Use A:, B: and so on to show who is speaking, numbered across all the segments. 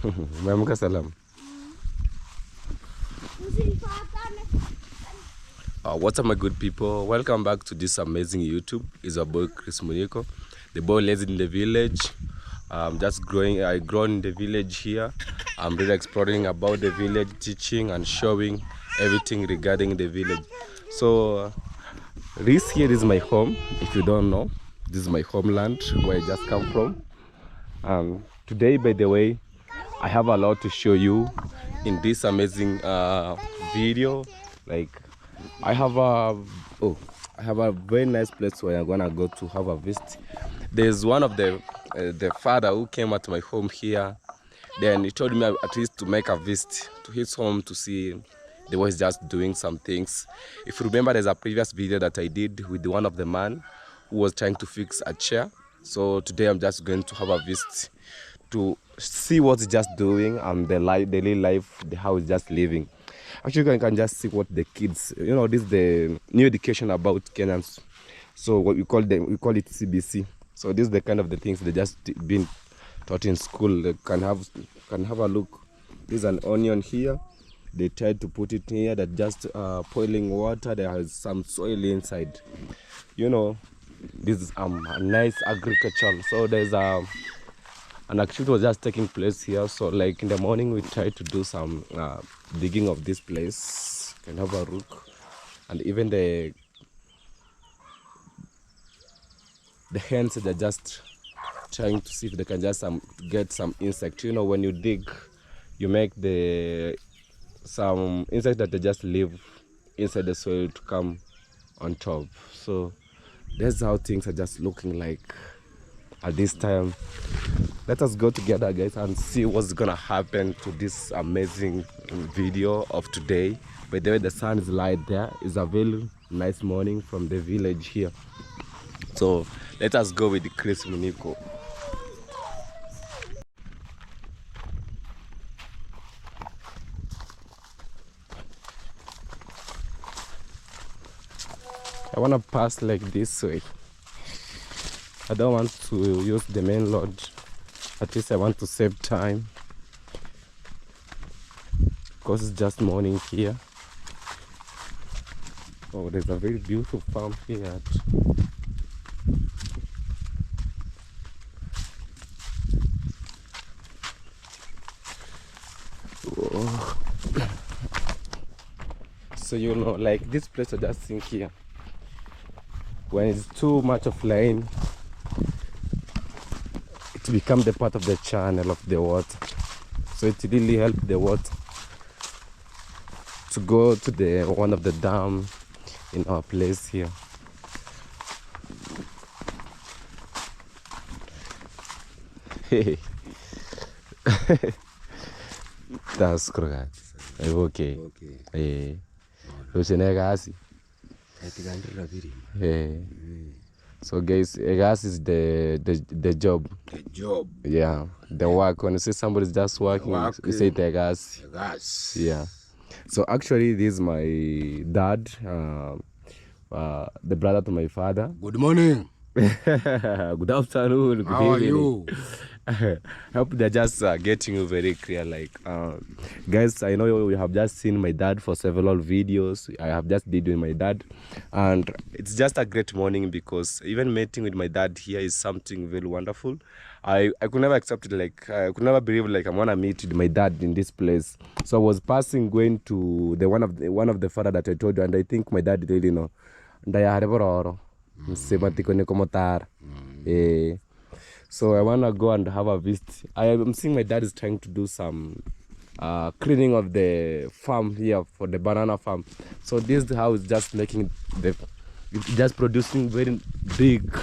A: Umeamka salama? What's up, my good people? Welcome back to this amazing YouTube. It's our boy Chris Muniko, the boy lives in the village. Just growing. I grown in the village here. I'm really exploring about the village, teaching and showing everything regarding the village. So this here is my home. If you don't know, this is my homeland where I just come from. Today, by the way, I have a lot to show you in this amazing video. Like I have a very nice place where I'm gonna go to have a visit. There's one of the father who came at my home here. Then he told me at least to make a visit to his home to see the way he's just doing some things. If you remember, there's a previous video that I did with one of the man who was trying to fix a chair. So today I'm just going to have a visit to see what he's just doing and the daily life, how he's just living. Actually, you can just see what the kids, this is the new education about Kenyans. So what we call it CBC. So this is the kind of the things they just been taught in school. They can have a look. There's an onion here. They tried to put it here that just boiling water. There has some soil inside. This is a nice agricultural. So there's an activity was just taking place here. So like in the morning we try to do some digging of this place. You can have a look, and even the hens, they're just trying to see if they can just get some insect. When you dig, you make some insect that they just live inside the soil to come on top. So that's how things are just looking like at this time. Let us go together, guys, and see what's gonna happen to this amazing video of today. By the way, the sun is light there. It's a very nice morning from the village here. So let us go with Chris Muniko. I want to pass like this way. I don't want to use the main road. At least I want to save time, because it's just morning here. Oh, there's a very beautiful farm here. Oh. So like this place I just think here, when it's too much of rain, it becomes the part of the channel of the water. So it really helps the water to go to the one of the dam in our place here. Hey. That's correct. Okay. Hey. Hey. So guys, gas is the job.
B: The job.
A: Yeah, the work. When you see somebody's just working, you say the gas. Yeah. So actually, this is my dad, the brother to my father.
B: Good morning.
A: Good afternoon. Good
B: How
A: evening.
B: are you?
A: I hope they're just getting you very clear. Like, guys, I know you have just seen my dad for several videos. I have just did with my dad, and it's just a great morning, because even meeting with my dad here is something very wonderful. I could never accept it. Like, I could never believe like I'm gonna meet with my dad in this place. So I was passing, going to the one of the father that I told you, and I think my dad really know. So I want to go and have a visit. I am seeing my dad is trying to do some cleaning of the farm here for the banana farm. So this house is just making just producing very big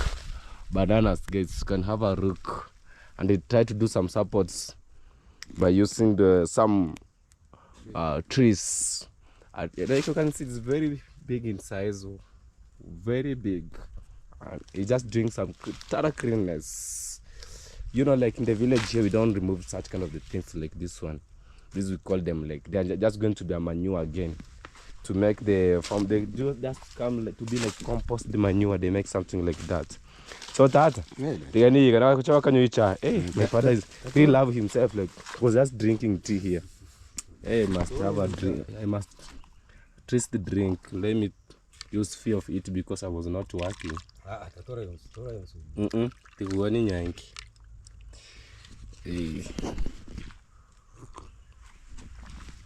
A: bananas, guys. You can have a look, and they try to do some supports by using some trees. Like you can see, it's very big in size, very big. And he's just doing some total cleanness. Like in the village here, we don't remove such kind of the things like this one. This we call them, like they're just going to be a manure again to make the farm. They just come to be like compost the manure. They make something like that. So Tata, my father is really love himself. Like was just drinking tea here. Hey, must have a drink. I must taste the drink. Let me use few of it because I was not working. Tikuwani nyanki. Hey.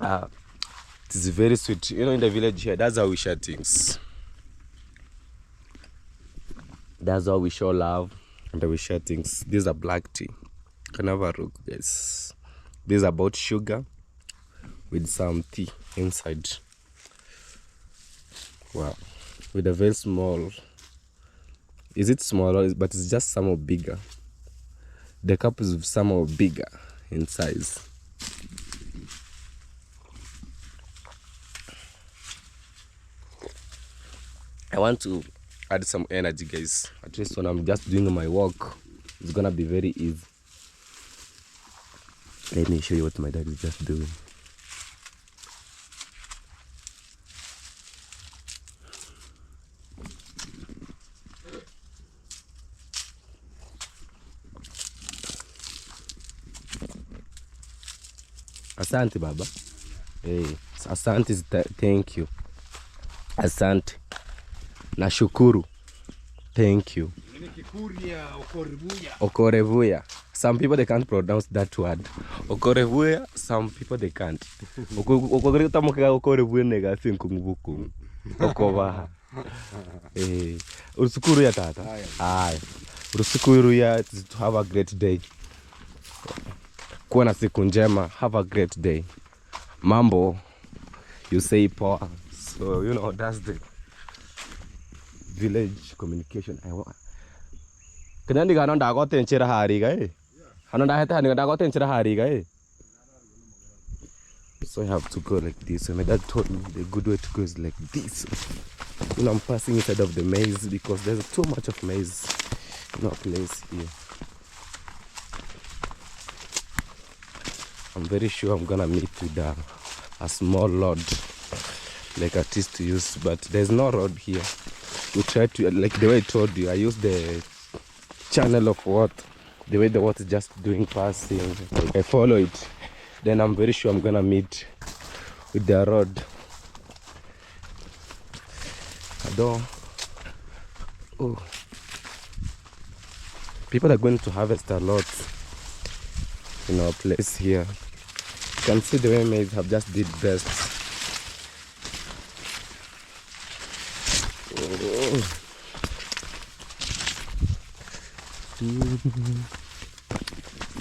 A: It is very sweet. You know, in the village here, that's how we share things. That's how we show love and we share things. These are black tea. Can have a look, guys. This is about sugar with some tea inside. Wow. With a very small. Is it smaller? But it's just somehow bigger. The cup is somehow bigger in size. I want to add some energy, guys. At least when I'm just doing my work, it's gonna be very easy. Let me show you what my dad is just doing. Asante baba. Hey, asante is thank you. Asante. Nashukuru. Thank you. Okorevuya. Some people they can't pronounce that word. Okorevuya, some people they can't. Okorevuya nega sinkungubuku. Okovaha. Eh, urusukuru ya tata. Aye. Urusukuru ya to have a great day. Kuwa na siku njema, have a great day. Mambo, you say poa. So, you know, that's the village communication. Kanandi ga nanda go tenchira hari ga eh. Hananda heta hananda go tenchira hari ga eh. So I have to go like this. And my dad told me the good way to go is like this. You know, I'm passing inside of the maze because there's too much of maze in our place here. I'm very sure I'm gonna meet with a small road like a artist to use, but there's no road here. We try to, like the way I told you, I use the channel of what, the way the water is just doing passing. Like I follow it, then I'm very sure I'm gonna meet with the road. I don't. Oh, people are going to harvest a lot in our place here. You can see the way maize have just did best. Oh.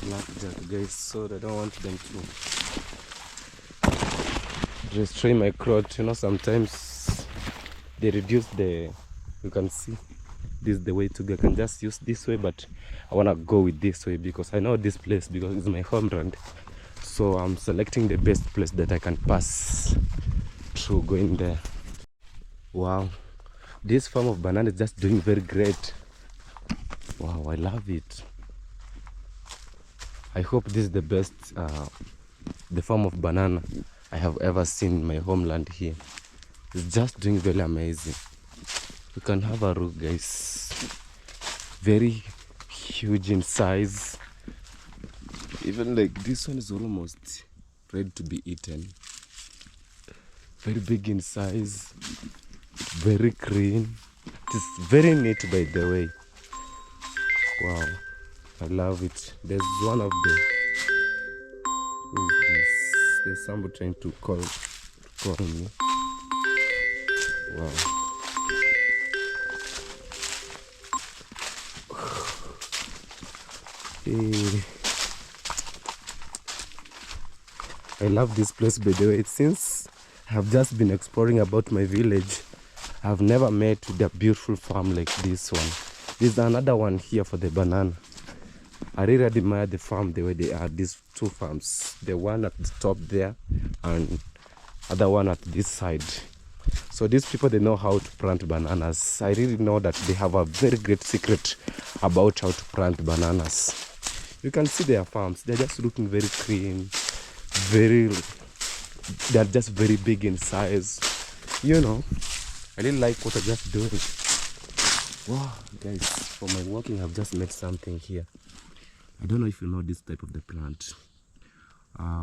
A: Blackjack, guys, so I don't want them to destroy my crotch. You know, sometimes they reduce the, you can see this is the way to go. I can just use this way, but I want to go with this way because I know this place because it's my homeland. So I'm selecting the best place that I can pass through going there. Wow, this farm of banana is just doing very great. Wow, I love it. I hope this is the best the farm of banana I have ever seen in my homeland here. It's just doing very amazing. You can have a look, guys. Very huge in size. Even like this one is almost ready to be eaten. Very big in size. Very green. It is very neat, by the way. Wow, I love it. There's one of the, who is this? There's somebody trying to call me. Wow. Hey. I love this place, by the way. Since I have just been exploring about my village, I've never met with a beautiful farm like this one. There's another one here for the banana. I really admire the farm the way they are, these two farms. The one at the top there and other one at this side. So these people, they know how to plant bananas. I really know that they have a very great secret about how to plant bananas. You can see their farms. They're just looking very clean. They're just very big in size. You know, I really like what I'm just doing. Wow, guys, for my walking, I've just met something here. I don't know if you know this type of the plant.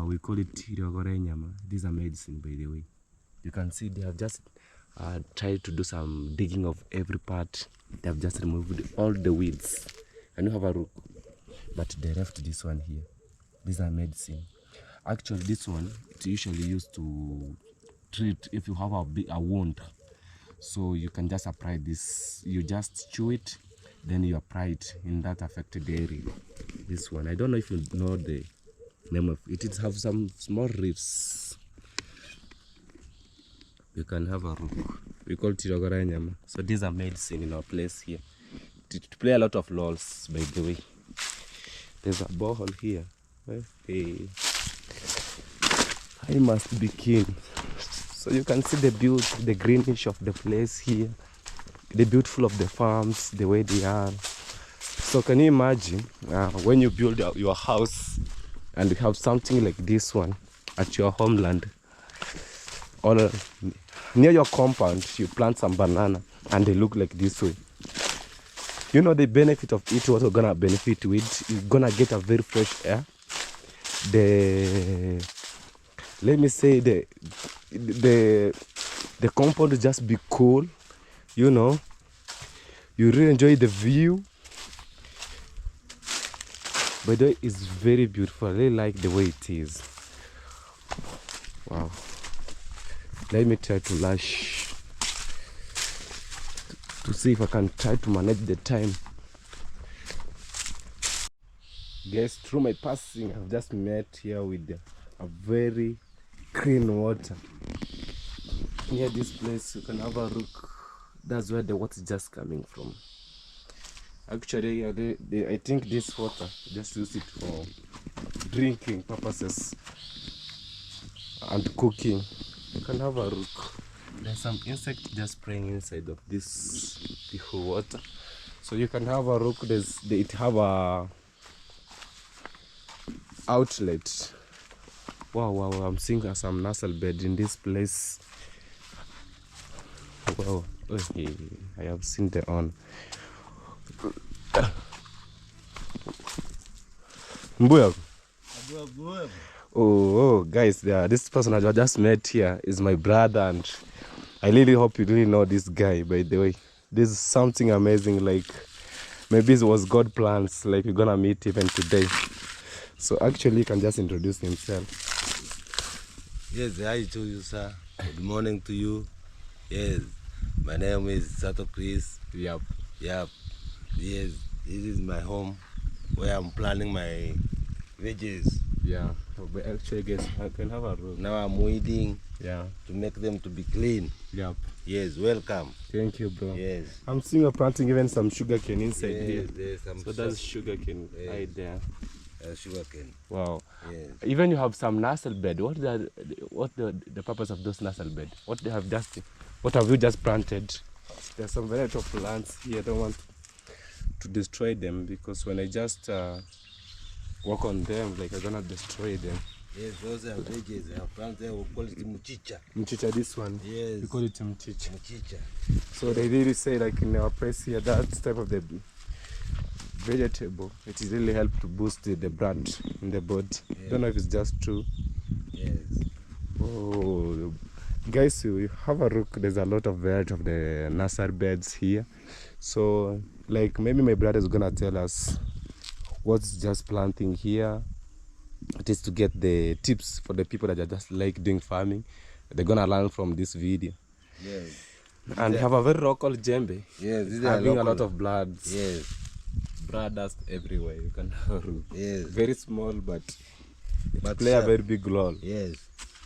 A: We call it Tiriogoranyama. This is a medicine, by the way. You can see they have just tried to do some digging of every part. They have just removed all the weeds. And you have a rook, but they left this one here. These are medicine. Actually, this one it's usually used to treat if you have a wound. So you can just apply this. You just chew it, then you apply it in that affected area. This one, I don't know if you know the name of it. It has some small reefs. You can have a rook. We call it Tirogoranyama. So these are medicine in our place here. To play a lot of lols, by the way. There's a borehole here. Hey. I must be keen. So you can see the beauty, the greenish of the place here, the beautiful of the farms, the way they are. So can you imagine when you build your house and you have something like this one at your homeland, or near your compound, you plant some banana and they look like this way. You know the benefit of it, what you're gonna benefit with, you're gonna get a very fresh air. Let me say the compound will just be cool, you know. You really enjoy the view. By the way, it's very beautiful. I really like the way it is. Wow. Let me try to lash to see if I can try to manage the time. Guys, through my passing, I've just met here with a very clean water. Near this place, you can have a look. That's where the water is just coming from. Actually, I think this water, just use it for drinking purposes and cooking. You can have a look. There's some insect just praying inside of this beautiful water. So you can have a look. It have a outlet. Wow, I'm seeing some nasal bed in this place. Wow, okay. I have seen the on. Mbuya. Oh, guys, this person I just met here is my brother, and I really hope you really know this guy, by the way. This is something amazing, like maybe it was God plans, like we're gonna meet even today. So actually, you can just introduce himself.
B: Yes, hi to you, sir. Good morning to you. Yes, my name is Sato Chris.
A: Yep.
B: Yes, this is my home where I'm planting my veggies.
A: Yeah, but actually, guys, I can have a room.
B: Now I'm weeding.
A: Yeah.
B: To make them to be clean.
A: Yep.
B: Yes, welcome.
A: Thank you, bro.
B: Yes.
A: I'm seeing you're planting even some sugar cane inside here.
B: There's some
A: So that's sugar cane right there.
B: Sugar cane.
A: Wow.
B: Yes.
A: Even you have some nasal bed. What the purpose of those nasal bed? What have you just planted? There's some variety of plants here. I don't want to destroy them, because when I just work on them, like I'm gonna destroy them.
B: Yes, those are veggies. I have planted. We call it mchicha.
A: Mchicha, this one.
B: Yes.
A: We call it mchicha.
B: Mchicha.
A: So they really say, like in our place here, that type of the vegetable, it really helps to boost the blood in the body. Yes. Don't know if it's just true.
B: Yes.
A: Oh, guys, you have a look. There's a lot of variety of the nursery beds here. So, like maybe my brother is gonna tell us what's just planting here. It is to get the tips for the people that are just like doing farming. They're gonna learn from this video.
B: Yes.
A: And we have a very local djembe.
B: Yes, these
A: having
B: are
A: a lot of blood.
B: Yes.
A: Blood dust everywhere. You can have
B: yes.
A: Very small, but play a very big role.
B: Yes.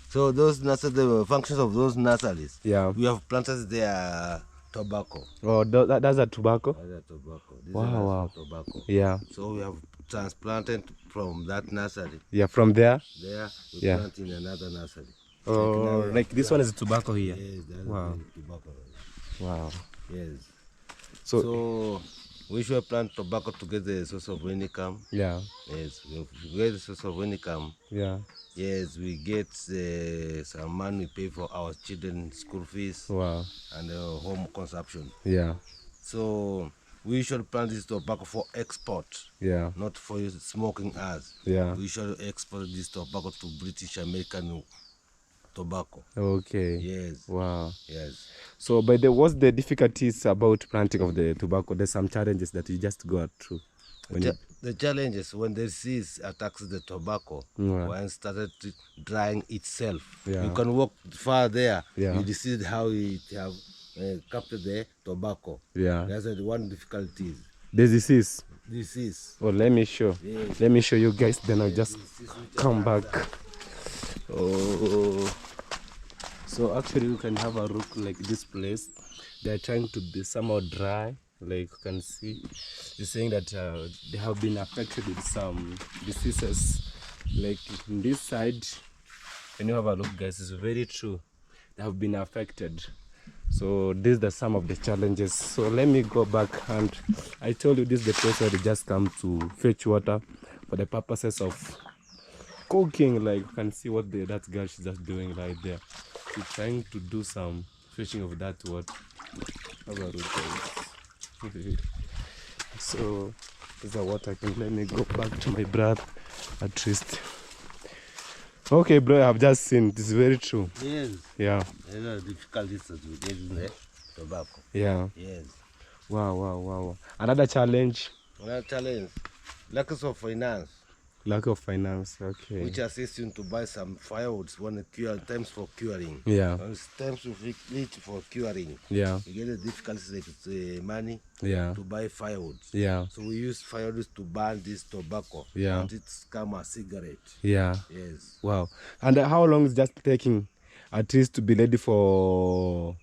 B: So those the functions of those nurseries.
A: Yeah.
B: We have planted there tobacco.
A: Oh, that's a tobacco.
B: That's a tobacco. This
A: wow.
B: Is tobacco.
A: Yeah.
B: So we have transplanted from that nursery.
A: Yeah, from there.
B: There we plant in another nursery.
A: Oh, like this one is tobacco here.
B: Yes, that's tobacco.
A: Wow.
B: Yes.
A: So
B: we should plant tobacco to get the source of income.
A: Yeah.
B: Yes, we get the source of income.
A: Yeah.
B: Yes, we get some money we pay for our children's school fees.
A: Wow.
B: And home consumption.
A: Yeah.
B: So we usually plant this tobacco for export,
A: Yeah.
B: not for smoking us.
A: Yeah.
B: We usually export this tobacco to British American tobacco.
A: Okay.
B: Yes.
A: Wow.
B: Yes.
A: So, by the what's the difficulties about planting of the tobacco? There's some challenges that you just go through. When you,
B: The challenges when the disease attacks the tobacco,
A: Yeah.
B: when started drying itself,
A: Yeah.
B: you can walk far there.
A: Yeah.
B: You see how it have captured the tobacco.
A: yeah.
B: That's the one difficulty.
A: The disease.
B: Disease.
A: Oh, let me show.
B: Yes.
A: Let me show you guys. Then I'll just
B: Disease which
A: come back.
B: attacks
A: Oh. So actually, you can have a look like this place. They are trying to be somehow dry. Like you can see, it's saying that they have been affected with some diseases. Like in this side, when you have a look, guys, it's very true. They have been affected. So these are some of the challenges. So let me go back, and I told you this is the place where they just come to fetch water for the purposes of cooking. Like you can see what that girl she's just doing right there. She's trying to do some fishing of that water. Have a look, guys. So there's a water. Let me go back to my brother at least. Okay, bro, I've just seen. This is very true.
B: Yes.
A: Yeah.
B: There are difficulties that we get in the tobacco.
A: Yeah.
B: Yes.
A: Wow. Another challenge,
B: Another challenge, lack of finance,
A: lack of finance. Okay.
B: which assists you to buy some firewoods when the times for curing.
A: Yeah.
B: When it's times to reach for curing,
A: Yeah.
B: you get the difficulties like money
A: Yeah.
B: to buy firewoods.
A: Yeah.
B: So we use firewoods to burn this tobacco.
A: Yeah.
B: And it's come a cigarette.
A: Yeah.
B: Yes.
A: Wow. And how long is just taking at least to be ready for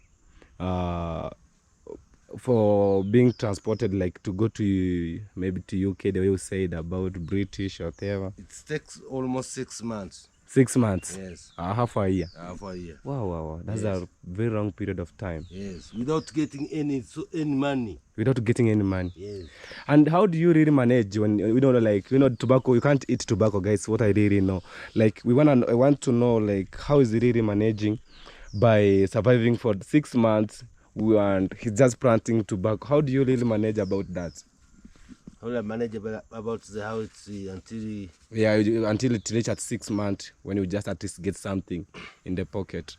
A: being transported, like to go to maybe to UK, the way you said about British or whatever?
B: It takes almost 6 months.
A: 6 months.
B: Yes.
A: Half a year.
B: Half a year.
A: Wow. That's
B: Yes.
A: a very long period of time
B: Yes. Without getting any money.
A: without getting any money.
B: Yes.
A: And how do you really manage when we don't know, like, tobacco? You can't eat tobacco, guys. What I really know, like, I want to know, like, how is he really managing by surviving for 6 months and he's just planting tobacco? How do you really manage about that?
B: How do I manage about how it's until
A: Yeah, until it reaches at 6 months when you just at least get something in the pocket.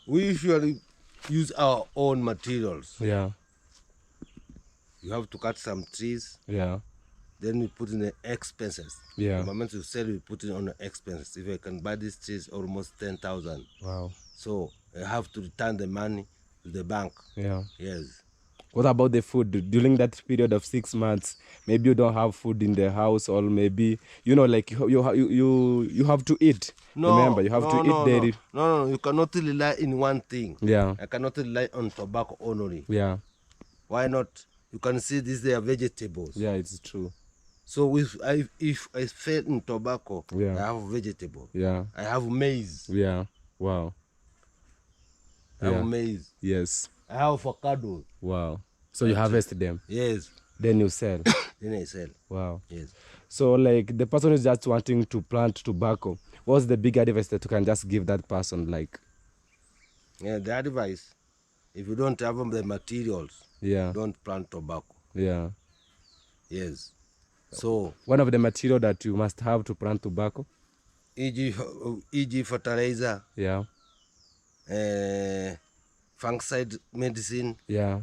B: we usually use our own materials.
A: Yeah,
B: You have to cut some trees,
A: yeah,
B: then we put in the expenses.
A: Yeah.
B: The moment you sell, we put it on the expenses. If I can buy these trees, almost 10,000.
A: wow,
B: So I have to return the money to the bank.
A: yeah.
B: Yes.
A: What about the food during that period of 6 months? Maybe you don't have food in the house, or maybe like you have to eat. Remember, you have to eat daily.
B: No, you cannot rely in one thing.
A: Yeah,
B: I cannot rely on tobacco only.
A: yeah,
B: Why not? You can see these they are vegetables.
A: yeah. It's true.
B: So if I fail in tobacco,
A: Yeah.
B: I have vegetable.
A: Yeah,
B: I have maize.
A: yeah. Wow.
B: I have
A: Yeah.
B: maize.
A: Yes.
B: I have avocado.
A: Wow. So you harvest them,
B: Yes.
A: then you sell.
B: Then I sell.
A: Wow.
B: Yes.
A: So, like, the person who's just wanting to plant tobacco, what's the big advice that you can just give that person? Like,
B: Yeah, the advice, if you don't have the materials,
A: yeah,
B: don't plant tobacco.
A: yeah.
B: Yes. So,
A: One of the material that you must have to plant tobacco.
B: e.g. fertilizer,
A: Yeah,
B: fungicide medicine,
A: yeah,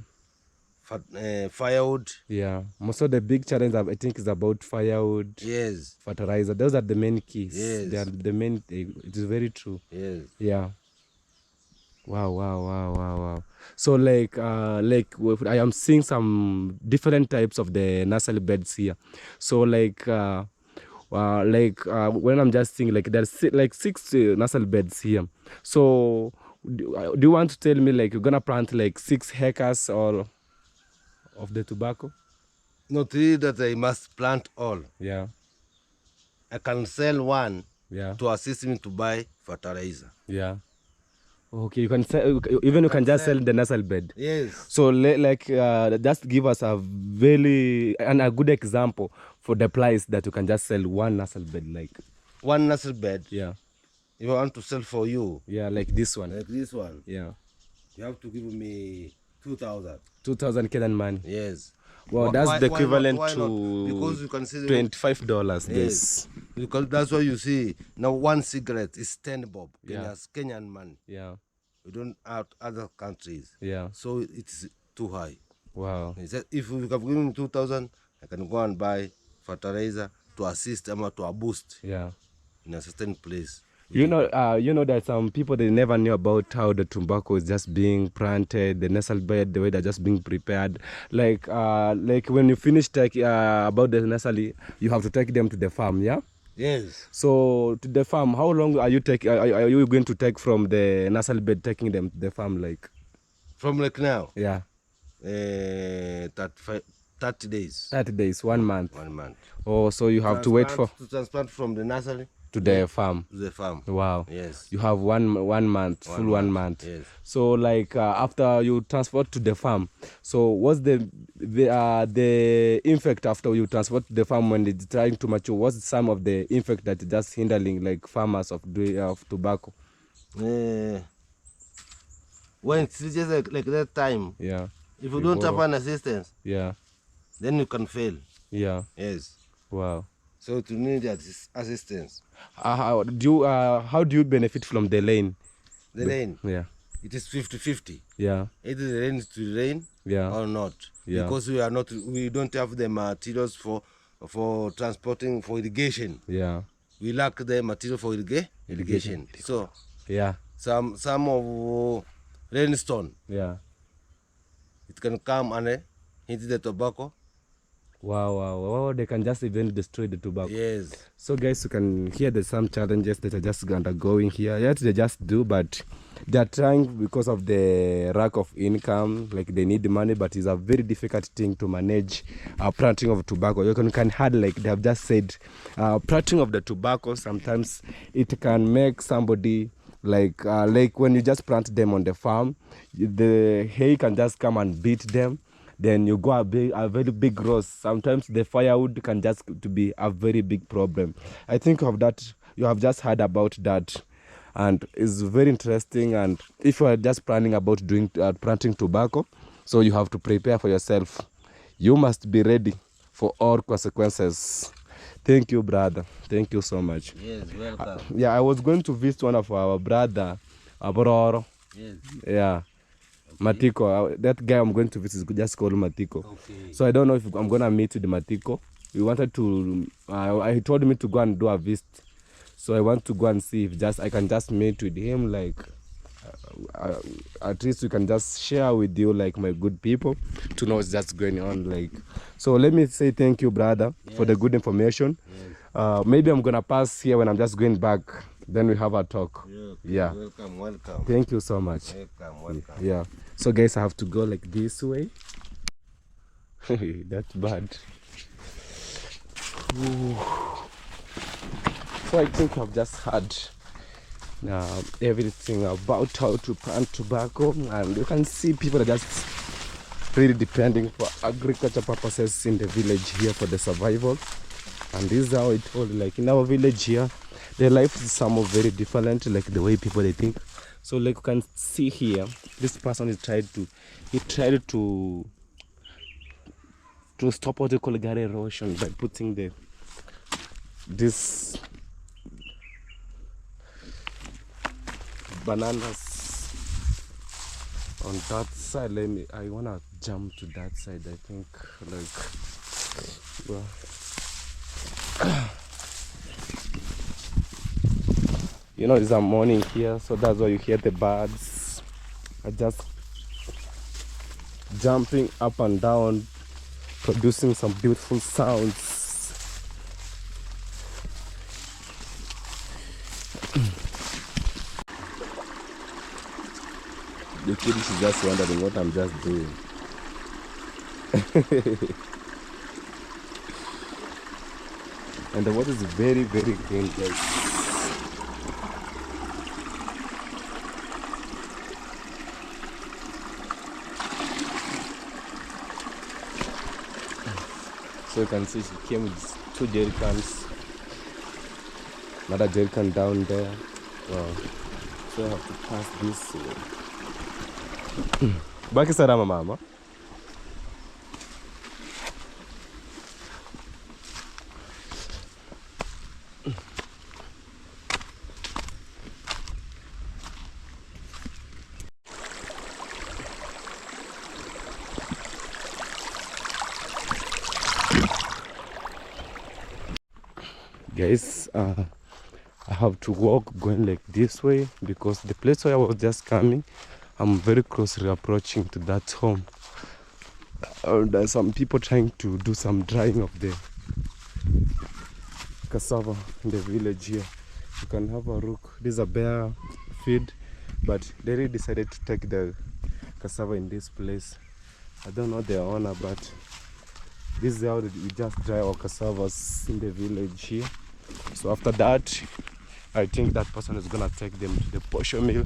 B: firewood.
A: yeah. Most of the big challenge I think is about firewood,
B: Yes.
A: fertilizer. Those are the main keys.
B: Yes.
A: They are the main. It is very true.
B: Yes.
A: Yeah. Wow. So like I am seeing some different types of the nursery beds here. So like when I'm just seeing, like, there's like 6 nursery beds here. So do you want to tell me, like, you're gonna plant like 6 hectares or of the tobacco?
B: Not really that I must plant all.
A: Yeah,
B: I can sell one
A: yeah,
B: to assist me to buy fertilizer.
A: yeah. Okay, you can sell, even you can just sell the nursery bed.
B: Yes.
A: So just give us a good example for the price that you can just sell one nursery bed, like.
B: One nursery bed,
A: Yeah,
B: if I want to sell for you,
A: yeah, like this one.
B: like this one,
A: Yeah,
B: you have to give me 2,000.
A: 2,000 Kenyan money.
B: Yes.
A: Well, that's the
B: Why not?
A: equivalent
B: Why not?
A: to
B: Because you consider
A: $25.
B: Yes.
A: This.
B: Because that's what you see. Now one cigarette is 10 bob.
A: Yeah.
B: Kenyan money.
A: Yeah.
B: We don't have other countries.
A: Yeah.
B: So it's too high.
A: Wow.
B: He said, if we have given 2,000, I can go and buy fertilizer to assist them or to a boost
A: Yeah.
B: in a certain place.
A: You know that some people, they never knew about how the tobacco is just being planted, the nasal bed, the way they're just being prepared. Like when you finish about the nursery, you have to take them to the farm, yeah?
B: Yes.
A: So to the farm, how long are you going to take from the nursery bed, taking them to the farm, like?
B: From like now,
A: Yeah.
B: 30 days.
A: 30 days, 1 month.
B: 1 month.
A: Oh, so you have to wait for
B: To transplant from the nursery
A: to the farm.
B: to the farm.
A: Wow.
B: Yes.
A: You have one month, full 1 month.
B: Yes.
A: So like after you transport to the farm, so what's the effect after you transport to the farm when it's trying to mature? What's some of the effect that is just hindering like farmers of tobacco?
B: When it's just like that time,
A: Yeah.
B: if you don't have an assistance,
A: Yeah.
B: then you can fail.
A: Yeah.
B: Yes.
A: Wow.
B: So to need assistance.
A: How do you benefit from the lane?
B: The rain,
A: Yeah.
B: it is 50-50.
A: Yeah.
B: Either the rain is to rain
A: Yeah.
B: or not.
A: Yeah.
B: Because we don't have the materials for transporting, for irrigation.
A: Yeah.
B: We lack the material for irrigation. So
A: Yeah.
B: some of rainstone,
A: Yeah.
B: it can come and hit the tobacco.
A: Wow. They can just even destroy the tobacco.
B: Yes.
A: So guys, you can hear there's some challenges that are just undergoing here. Yet they just do, but they are trying because of the lack of income. Like they need the money, but it's a very difficult thing to manage planting of tobacco. You can hard, like they have just said, planting of the tobacco, sometimes it can make somebody like when you just plant them on the farm, the hay can just come and beat them. Then you go a very big loss. Sometimes the firewood can just to be a very big problem. I think of that, you have just heard about that, and it's very interesting. And if you are just planning about doing planting tobacco, so you have to prepare for yourself. You must be ready for all consequences. Thank you, brother. Thank you so much.
B: Yes, welcome.
A: Yeah, I was going to visit one of our brother, Abororo.
B: Yes.
A: Yeah. Matiko, that guy I'm going to visit is just called Matiko.
B: Okay.
A: So I don't know if I'm gonna meet with Matiko. We wanted to. He told me to go and do a visit, so I want to go and see if I can just meet with him. Like, at least we can just share with you, like my good people, to know what's just going on. Like, so let me say thank you, brother, for the good information. Yes. Maybe I'm gonna pass here when I'm just going back. Then we have a talk. Yeah.
B: Welcome.
A: Thank you so much.
B: Welcome.
A: Yeah. So guys, I have to go like this way. That's bad. Ooh. So I think I've just had everything about how to plant tobacco, and you can see people are just really depending for agriculture purposes in the village here for the survival. And this is how it all, like in our village here, the life is somehow very different, like the way people they think. So like you can see here, this person is tried to stop what they call gare erosion by putting this bananas on that side. I wanna jump to that side, I think, like, well. You know, it's a morning here, so that's why you hear the birds are just jumping up and down, producing some beautiful sounds. The kid is just wondering what I'm just doing. And the water is very, very green, guys. So you can see she came with 2 jerry cans, another jerry can down there. Wow. So I have to pass this way. Baki salama mama. Guys, I have to walk going like this way because the place where I was just coming, I'm very closely approaching to that home. There's some people trying to do some drying of the cassava in the village here. You can have a look. This is a bear feed, but they really decided to take the cassava in this place. I don't know their owner, but this is how we just dry our cassavas in the village here. So after that, I think that person is gonna take them to the posho mill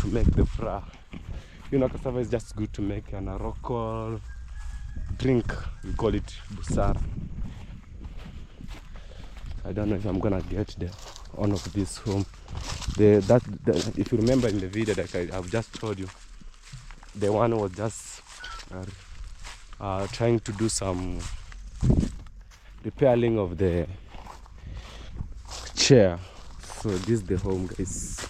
A: to make the flour. You know, cassava is just good to make an local drink. We call it busara. I don't know if I'm gonna get the owner of this home. If you remember in the video that I've just told you, the one was just trying to do some repairing of the chair. So this is the home, guys.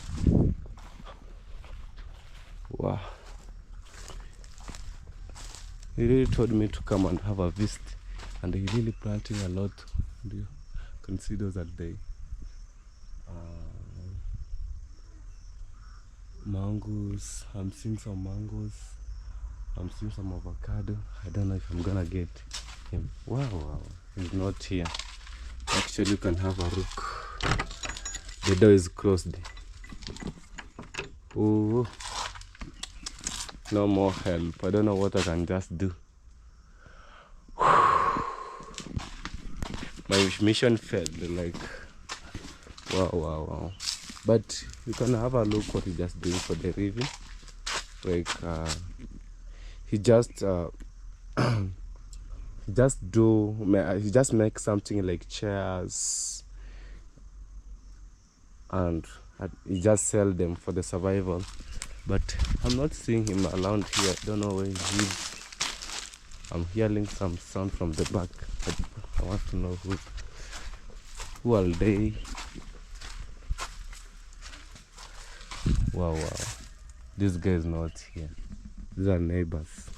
A: Wow. He really told me to come and have a visit, and he really planting a lot. You can see those are the mangoes. I'm seeing some mangoes. I'm seeing some avocado. I don't know if I'm gonna get him. Wow, he's not here. Actually, you can have a look. The door is closed. Oh, no more help. I don't know what I can just do. My mission failed. Like, wow. But you can have a look what he just doing for the living. Like, he just he just makes something like chairs, and he just sell them for the survival. But I'm not seeing him around here. I don't know where he is. I'm hearing some sound from the back. I want to know who are they. Wow. This guy is not here. These are neighbors.